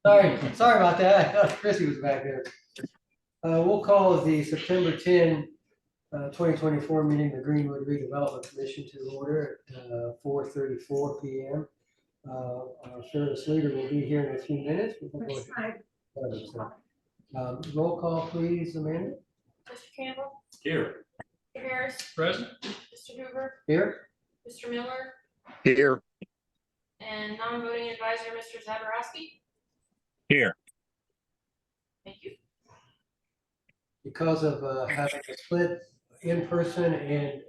Sorry about that. I thought Chrissy was back there. We'll call the September 10, 2024 meeting, the Greenwood Redevelopment Commission to order at 4:34 p.m. Our service leader will be here in a few minutes. Roll call, please, Amanda. Mr. Campbell? Here. Mr. Harris? Present. Mr. Hoover? Here. Mr. Miller? Here. And non-voting advisor, Mr. Zaborowski? Here. Thank you. Because of having a split in person and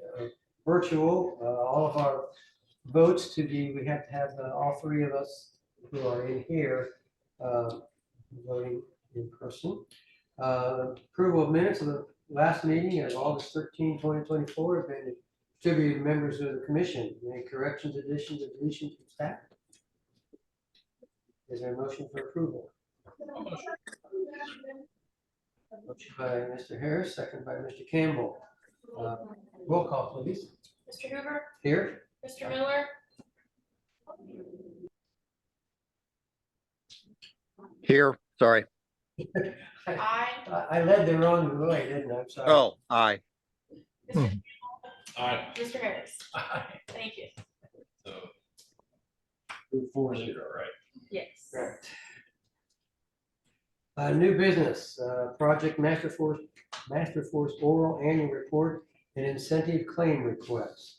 virtual, all of our votes we have to have all three of us who are in here voting in person. Approval of minutes of the last meeting of August 13, 2024 have been distributed to members of the commission. Any corrections, additions, or deletions from staff? Is there a motion for approval? Motion by Mr. Harris, second by Mr. Campbell. Roll call, please. Mr. Hoover? Here. Mr. Miller? Here. Sorry. Aye. I led the wrong way, didn't I? I'm sorry. Oh, aye. Mr. Campbell? Aye. Mr. Harris? Aye. Thank you. So, 4-0, right? Yes. correct. New business, Project Master Force oral annual report and incentive claim requests.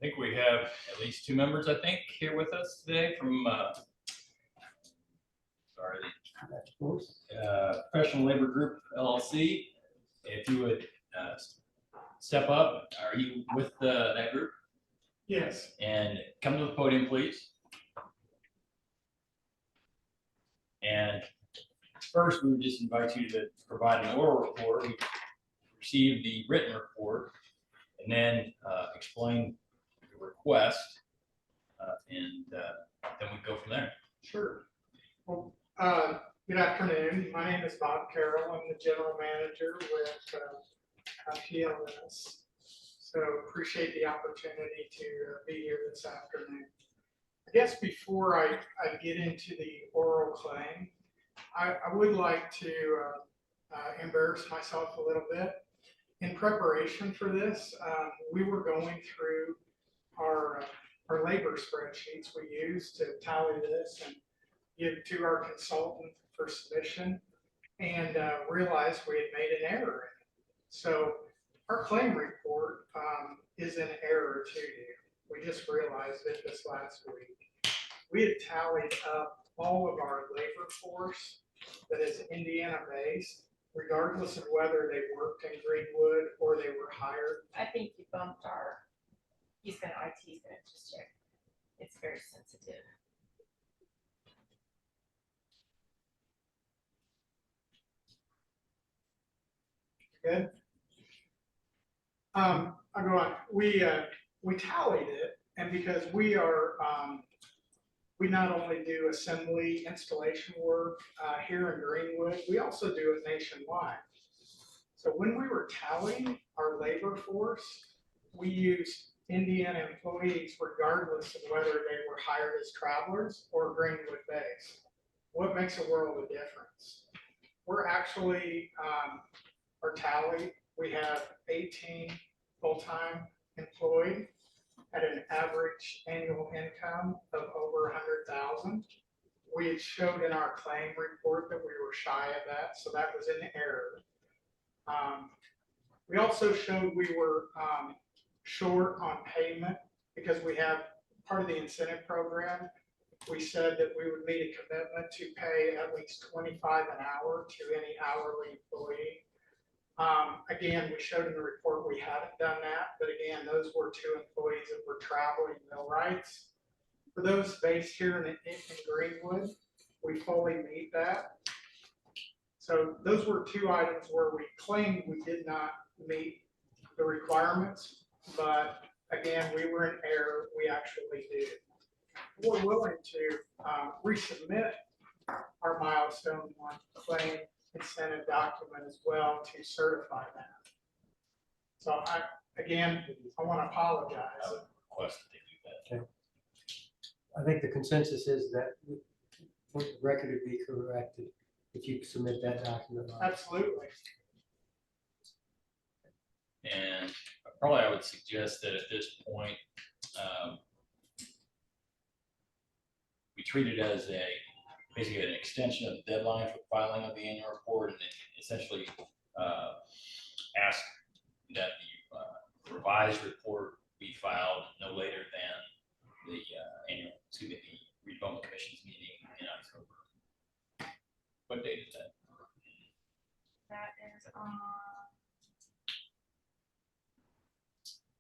I think we have at least two members, I think, here with us today from Professional Labor Group LLC. If you would step up, are you with that group? Yes. And come to the podium, please. And first, we would just invite you to provide an oral report. We received the written report, and then explain the request, and then we go from there. Sure. Well, good afternoon. My name is Bob Carroll. I'm the general manager with PLS. So appreciate the opportunity to be here this afternoon. I guess before I get into the oral claim, I would like to embarrass myself a little bit. In preparation for this, we were going through our labor spreadsheets we use to tally this and give to our consultant for submission, and realized we had made an error in it. So our claim report is an error to you. We just realized it this last week. We had tallied up all of our labor force that is Indiana based, regardless of whether they worked in Greenwood or they were hired. I think you bumped IT's gonna just check. It's very sensitive. Good. I'll go on. We tallied it, and because we are we not only do assembly installation work here in Greenwood, we also do it nationwide. So when we were tallying our labor force, we used Indiana employees regardless of whether they were hired as travelers or Greenwood based. What makes a world of difference? We're actually our tally, we have 18 full-time employed at an average annual income of over 100,000. We had showed in our claim report that we were shy of that, so that was an error. We also showed we were short on payment because we have part of the incentive program. We said that we would make a commitment to pay at least $25 an hour to any hourly employee. Again, we showed in the report we hadn't done that, but again, those were two employees that were traveling millwrights. For those based here in Greenwood, we fully meet that. So those were two items where we claimed we did not meet the requirements, but again, we were in error. We actually did. We're willing to resubmit our milestone one claim incentive document as well to certify that. So I want to apologize. I would request that they do that. I think the consensus is that the record would be corrected if you submit that document. Absolutely. And probably I would suggest that at this point, we treat it as basically an extension of the deadline for filing of the annual report, and then essentially ask that the revised report be filed no later than the the redevelopment commission's meeting in October. What date is that? That is on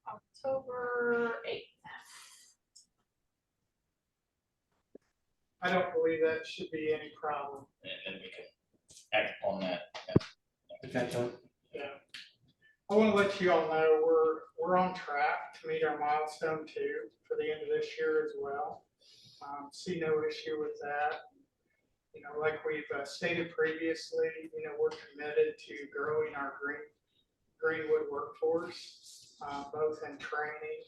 October 8th. I don't believe that should be any problem. And then we can act upon that. Okay, John? Yeah. I want to let you all know we're on track to meet our milestone 2 for the end of this year as well. See no issue with that. You know, like we've stated previously, you know, we're committed to growing our Greenwood workforce, both in training,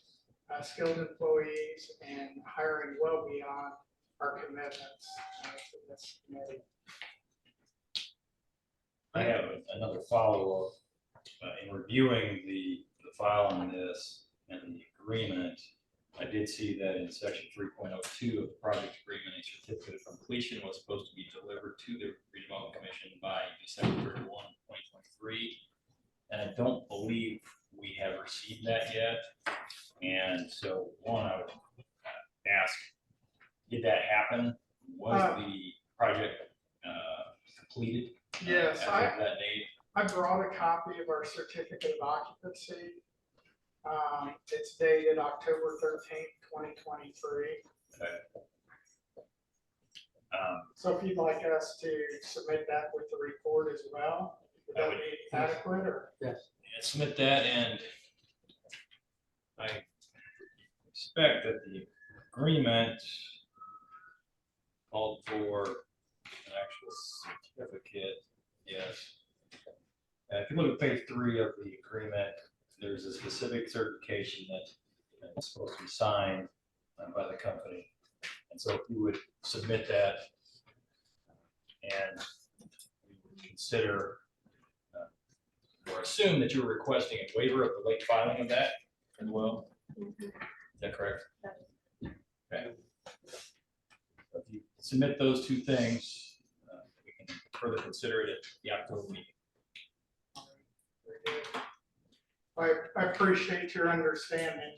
skilled employees, and hiring well beyond our commitments to this committee. I have another follow-up. In reviewing the file on this and the agreement, I did see that in section 3.02 of the project agreement, a certificate of completion was supposed to be delivered to the redevelopment commission by December 31, 2023. And I don't believe we have received that yet. And so one, I would ask, did that happen? Was the project completed? Yes, as of that date? I brought a copy of our certificate of occupancy. It's dated October 13th, 2023. Okay. So if you'd like us to submit that with the report as well, would that be adequate or? Yes. Yeah, submit that, and I expect that the agreement called for an actual certificate. Yes. If you look at page 3 of the agreement, there's a specific certification that is supposed to be signed by the company. And so if you would submit that, and we would consider or assume that you're requesting a waiver of the late filing of that as well. Is that correct? Okay. So if you submit those two things, we can further consider it at the October meeting. I appreciate your understanding.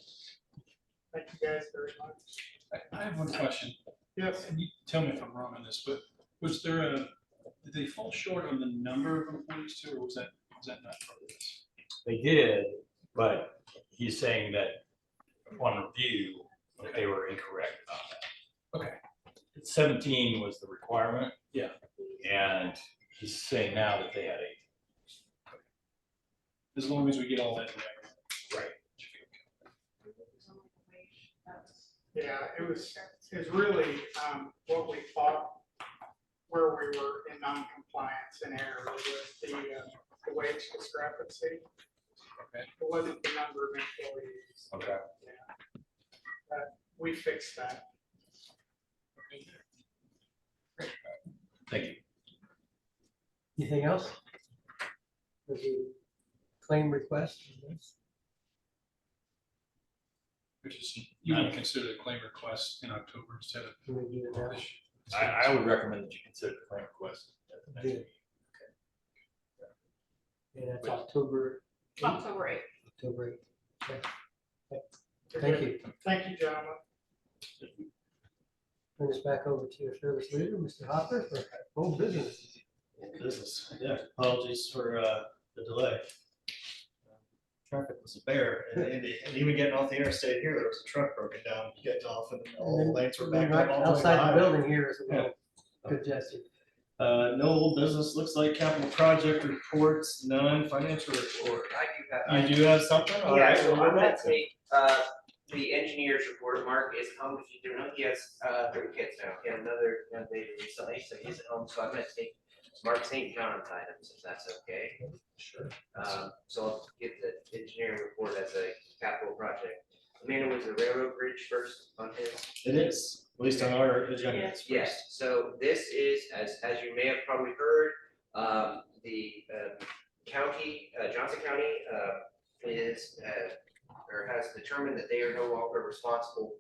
Thank you guys very much. I have one question. Yes. And you tell me if I'm wrong on this, but did they fall short on the number of employees too, or was that not part of this? They did, but he's saying that upon review, they were incorrect about that. Okay. 17 was the requirement. Yeah. And he's saying now that they had As long as we get all that together. right. Yeah, it was really what we thought where we were in non-compliance and error was the wage discrepancy. Okay. It wasn't the number of employees. Okay. Yeah. But we fixed that. Thank you. Anything else? There's a claim request. Which is, you want to consider the claim request in October instead of Can we do it now? this? I would recommend that you consider the claim request at the next Yeah. meeting. And that's October. 8th? October 8th. October 8th. Okay. Thank you. Thank you, gentlemen. Bring us back over to your service leader, Mr. Hopper, for home business. Business, yeah, apologies for the delay. Traffic was a bear, and even getting off the interstate here, there was a truck broken down, getting off, and all the lanes were backed Right up all the way to the outside the highway. building here is a little congested. No old business, looks like capital project reports, none, financial report. I You do have something? All Yeah, right, so well, I'm gonna we'll- take, the engineer's report. Mark is home, if you don't know, he has, 3 kids now, he had another young baby recently, so he's at home, so I'm gonna take Mark St. John's items, if that's okay. Sure. So I'll give the engineering report as a capital project. Amanda, was the railroad bridge first on his? It is, at least on our agenda. Yeah. it's first. Yes, so this is, as you may have probably heard, the county, Johnson County is, or has determined that they are no longer responsible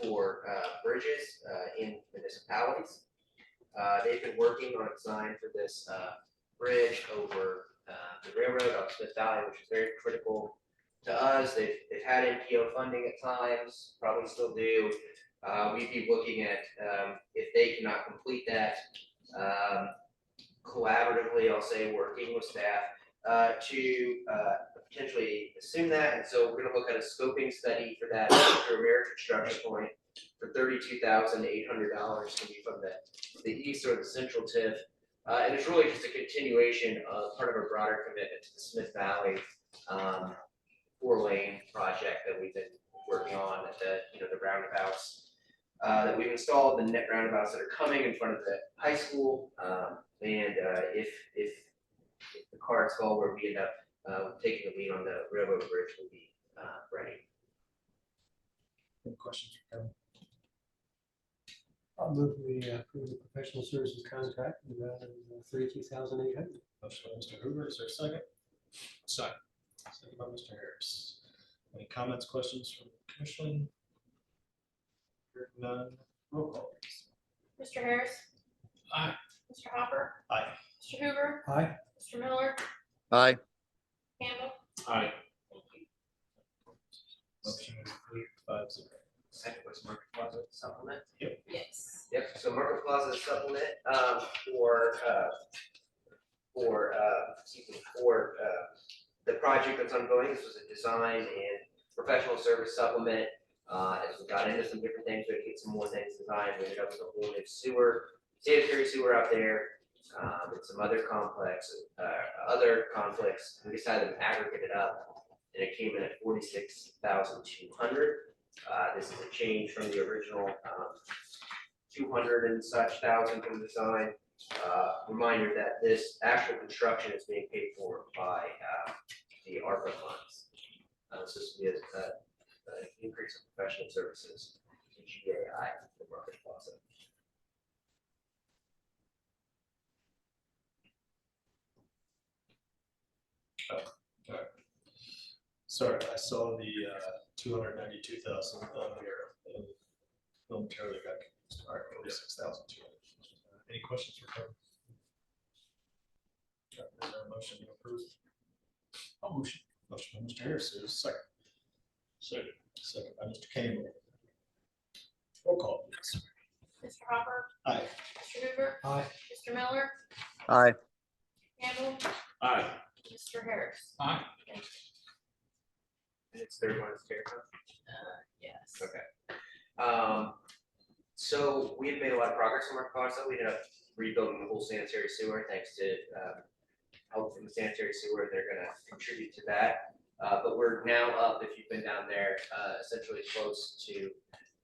for bridges in municipalities. They've been working on a design for this bridge over the railroad on Smith Valley, which is very critical to us. They've had NPO funding at times, probably still do. We'd be looking at if they cannot complete that collaboratively, I'll say, working with staff to potentially assume that. And so we're gonna look at a scoping study for that through American Construction Point for $32,800 to be from the east or the central TIF. And it's really just a continuation of part of a broader commitment to the Smith Valley 4-lane project that we've been working on at the roundabouts that we've installed, the net roundabouts that are coming in front of the high school. And if the cards fall where we end up taking the lead on the railroad bridge, we'll be ready. Any questions for Kevin? I'll move we approve the professional services contract in the amount of $32,800. Motion by Mr. Hoover, is there a second? Second. Second by Mr. Harris. Any comments, questions from the commission? Hearing none, roll call please. Mr. Harris. Aye. Mr. Hopper. Aye. Mr. Hoover. Aye. Mr. Miller. Aye. Campbell. Aye. Thank you. Motion approved 5-0. Second was Market Plaza supplement. Yes. Yep, so Market Plaza supplement for the project that's ongoing. This was a design and professional service supplement. As we got into some different things, we had to get some more things designed. We ended up with a whole new sewer, sanitary sewer out there, and some other other conflicts. We decided to aggregate it up, and it came in at $46,200. This is a change from the original 200 and such thousand from the design. Reminder that this actual construction is being paid for by the ARPA funds. This will be an increase in professional services to GAI for Market Plaza. Sorry, I saw the 292,000 on here. Momentarily got confused. All right, 46,200. Any questions for Kevin? Is there a motion to approve? I'll motion. Motion by Mr. Harris, is there a second? Second. Second by Mr. Campbell. Roll call please. Mr. Hopper. Aye. Mr. Hoover. Aye. Mr. Miller. Aye. Campbell. Aye. Mr. Harris. Aye. Thank you. And it's third one is Terricon. Yes. Okay. So we have made a lot of progress on Market Plaza. We ended up rebuilding the whole sanitary sewer thanks to help from the sanitary sewer. They're gonna contribute to that. But we're now up, if you've been down there, essentially close to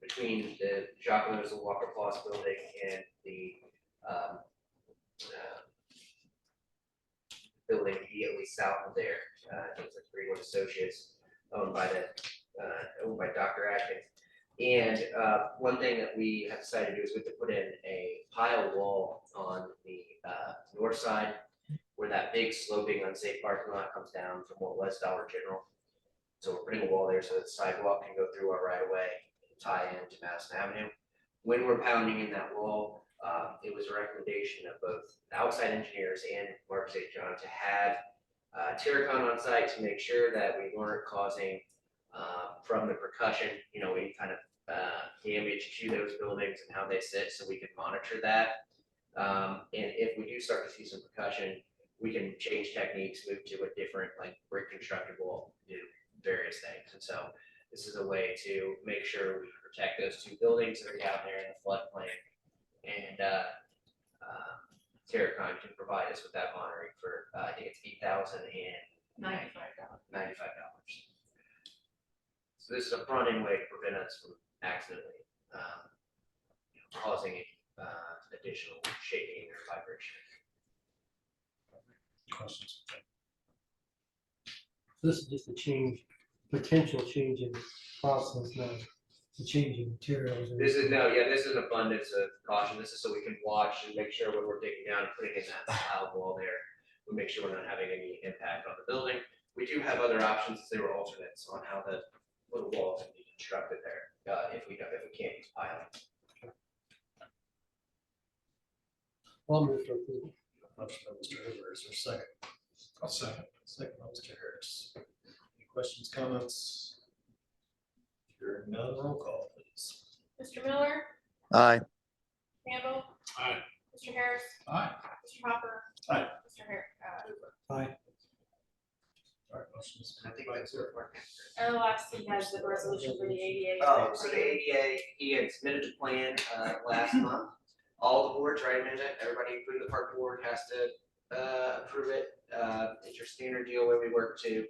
between the Jacques and Walker Plaza building and the building immediately south of there. It's like Greenwood Associates, owned by Dr. Atkins. And one thing that we have decided to do is we have to put in a pile wall on the north side where that big sloping unsafe parking lot comes down from what was Dollar General. So we're putting a wall there so that the sidewalk can go through our right of way and tie into Madison Avenue. When we're pounding in that wall, it was a recommendation of both the outside engineers and Mark St. John to have Terricon on site to make sure that we weren't causing from the percussion, any kind of damage to those buildings and how they sit, so we can monitor that. And if we do start to see some percussion, we can change techniques, move to a different like brick constructed wall, do various things. And so this is a way to make sure we protect those two buildings that are down there in the floodplain. And Terricon can provide us with that monitoring for I think it's $8,095. So this is a front end way to prevent us from accidentally causing additional shaking or vibration. Questions? This is just a change, potential change in process, not the changing materials. or This is, anything. no, yeah, this is an abundance of caution. This is so we can watch and make sure when we're digging down and putting in that tile wall there, we make sure we're not having any impact on the building. We do have other options, if there were alternates on how the little wall can be constructed there, if we can't use piling. I'll move for approval. Motion by Mr. Hoover, is there a second? I'll second. Second by Mr. Harris. Any questions, comments? Hearing none, roll call, please. Mr. Miller, Aye. Campbell, Aye. Mr. Harris, Aye. Mr. Hopper. Aye. Mr. Hoover. Aye. All right, motion is I think approved by that's it. Mark. And last he has the resolution for the ADA. Oh, so the ADA, he had submitted the plan last month. All the boards, right, Amanda? Everybody, including the park board, has to approve it. It's your standard deal where we work to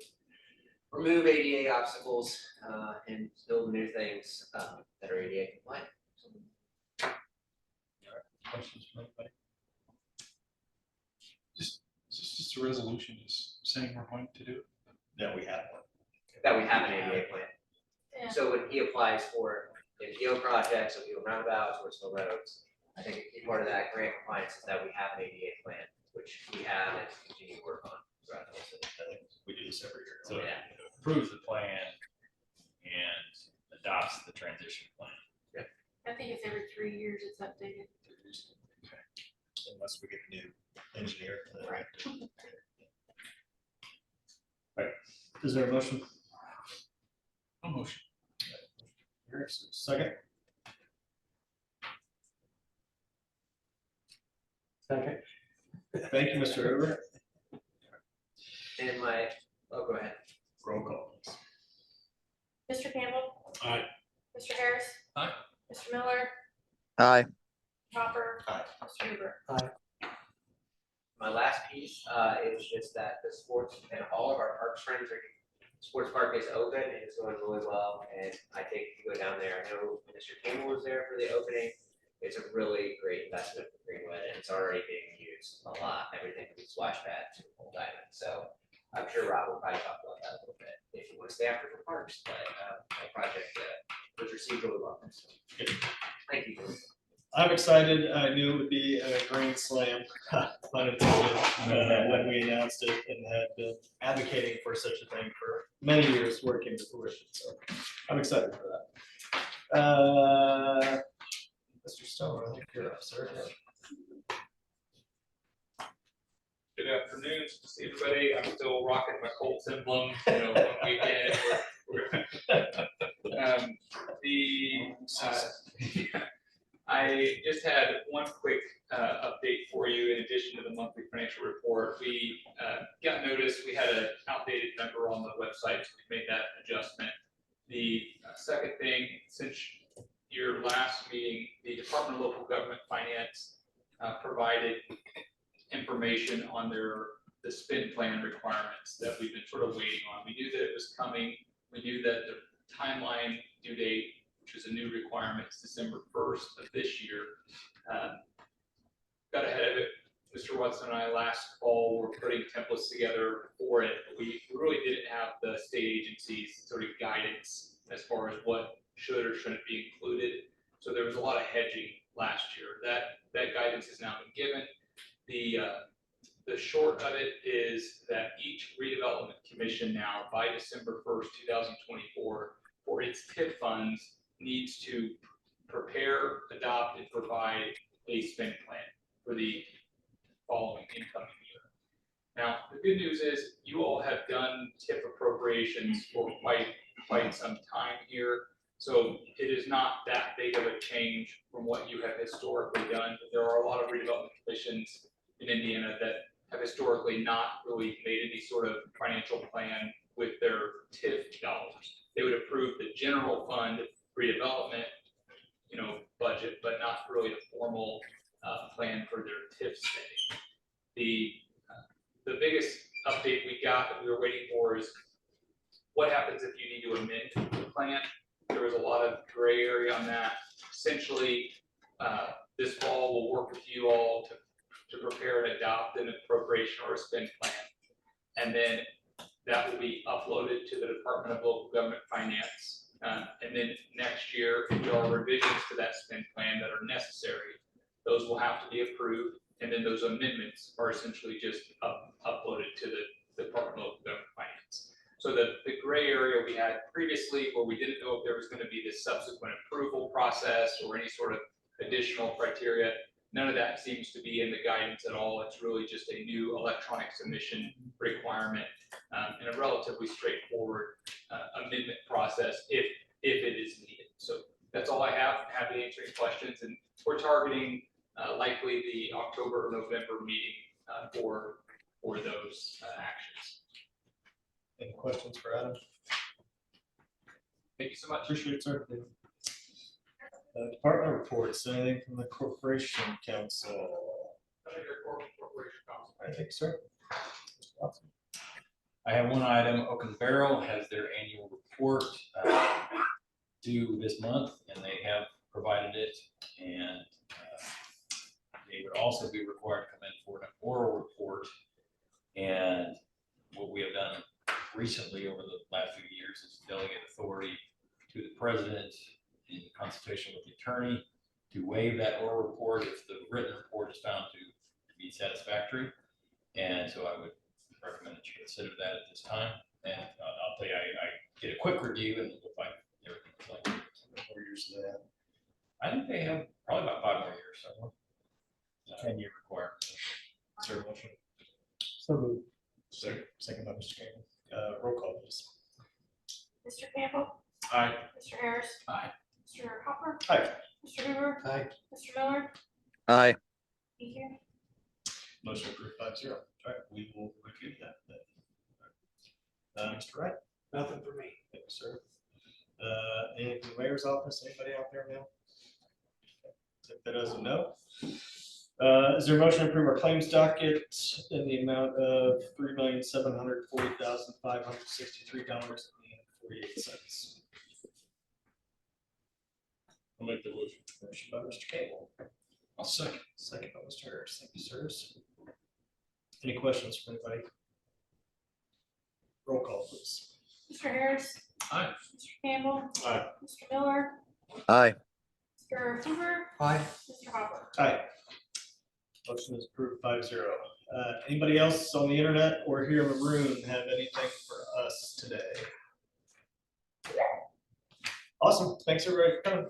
remove ADA obstacles and build new things that are ADA compliant. questions from anybody. Is this just a resolution just saying we're going to do it? Yeah, we have one. That we have an ADA plan. Yeah. So when he applies for NPO projects, NPO roundabouts, Woodstow roads, I think a key part of that grant compliance is that we have an ADA plan, which we have and continue to work on throughout the whole city. I think we do this every year. So Yeah. it approves the plan and adopts the transition plan. I think it's every 3 years it's updated. Unless we get a new engineer. Right. Right, is there a motion? A motion. Harris, second. Second. Thank you, Mr. Hoover. And go ahead. Roll call, please. Mr. Campbell, Aye. Mr. Harris. Aye. Mr. Miller, Aye. Hopper. Aye. Mr. Hoover. My last piece is just that the sports and all of our parks friends are, sports park is open and it's going really well. And I think if you go down there, I know Mr. Campbell was there for the opening. It's a really great investment for Greenwood and it's already being used a lot. Everything from the splash pad to the whole diamond. So I'm sure Rob will probably talk about that a little bit if you want to stay after for parks. But that project was received really well. So, thank you. I'm excited. I knew it would be a grand slam, pun intended, when we announced it and had been advocating for such a thing for many years, where it came to fruition. So I'm excited for that. Mr. Stone, I think you're up, sir. Good afternoon, good to see everybody. I'm still rocking my Colts emblem, one weekend. I just had one quick update for you in addition to the monthly financial report. We got notice we had an outdated number on the website, so we made that adjustment. The second thing, since your last meeting, the Department of Local Government Finance provided information on the spend plan requirements that we've been sort of waiting on. We knew that it was coming. We knew that the timeline due date, which is a new requirement, is December 1st of this year. Got ahead of it. Mr. Watson and I last fall were putting templates together for it. We really didn't have the state agencies sort of guidance as far as what should or shouldn't be included. So there was a lot of hedging last year. That guidance has now been given. The short of it is that each redevelopment commission now by December 1st, 2024 for its TIF funds needs to prepare, adopt, and provide a spend plan for the following incoming year. Now, the good news is you all have done TIF appropriations for quite some time here. So it is not that big of a change from what you have historically done. But there are a lot of redevelopment commissions in Indiana that have historically not really made any sort of financial plan with their TIF dollars. They would approve the general fund redevelopment, budget, but not really a formal plan for their TIF spending. The biggest update we got that we were waiting for is what happens if you need to amend the plan. There was a lot of gray area on that. Essentially, this fall we'll work with you all to prepare and adopt an appropriation or a spend plan. And then that will be uploaded to the Department of Local Government Finance And then next year, if there are revisions to that spend plan that are necessary, those will have to be approved. And then those amendments are essentially just uploaded to the Department of Local Government Finance. So the gray area we had previously, where we didn't know if there was going to be this subsequent approval process or any sort of additional criteria, none of that seems to be in the guidance at all. It's really just a new electronic submission requirement and a relatively straightforward amendment process if it is needed. So that's all I have. Happy to answer any questions. And we're targeting likely the October or November meeting for those actions. Any questions for Adam? Thank you so much. Appreciate it, sir. Department reports, anything from the Corporation Council? I think, sir. I have one item. Oak Barrel has their annual report due this month, and they have provided it. And they would also be required to come in for an oral report. And what we have done recently over the last few years is delegate authority to the president in consultation with the attorney to waive that oral report if the written report is found to be satisfactory. And so I would recommend that you consider that at this time. And I'll tell you, I did a quick review and look like everything's like. How many more years do they have? I think they have probably about 5 more years somewhere. 10-year requirement. Is there a motion? So moved. Second by Mr. Campbell. Roll call, please. Mr. Campbell, Aye. Mr. Harris, Aye. Mr. Hopper, Aye. Mr. Hoover, Aye. Mr. Miller, Aye. thank you. Motion approved 5-0. All right, we will review that then. Mr. Wright? Nothing for me. Thank you, sir. Anything from the mayor's office? Anybody out there now? If that doesn't know. Is there a motion to approve our claims docket in the amount of $3,740,563.48? I'll make the motion. Motion by Mr. Cable, I'll second. second by Mr. Harris. Thank you, sirs. Any questions from anybody? Roll call, please. Mr. Harris, Aye. Mr. Campbell, Aye. Mr. Miller, Aye. Mr. Hoover, Aye. Mr. Hopper. Aye. Motion is approved 5-0. Anybody else on the internet or here in the room have anything for us today? Awesome. Thanks everybody for coming.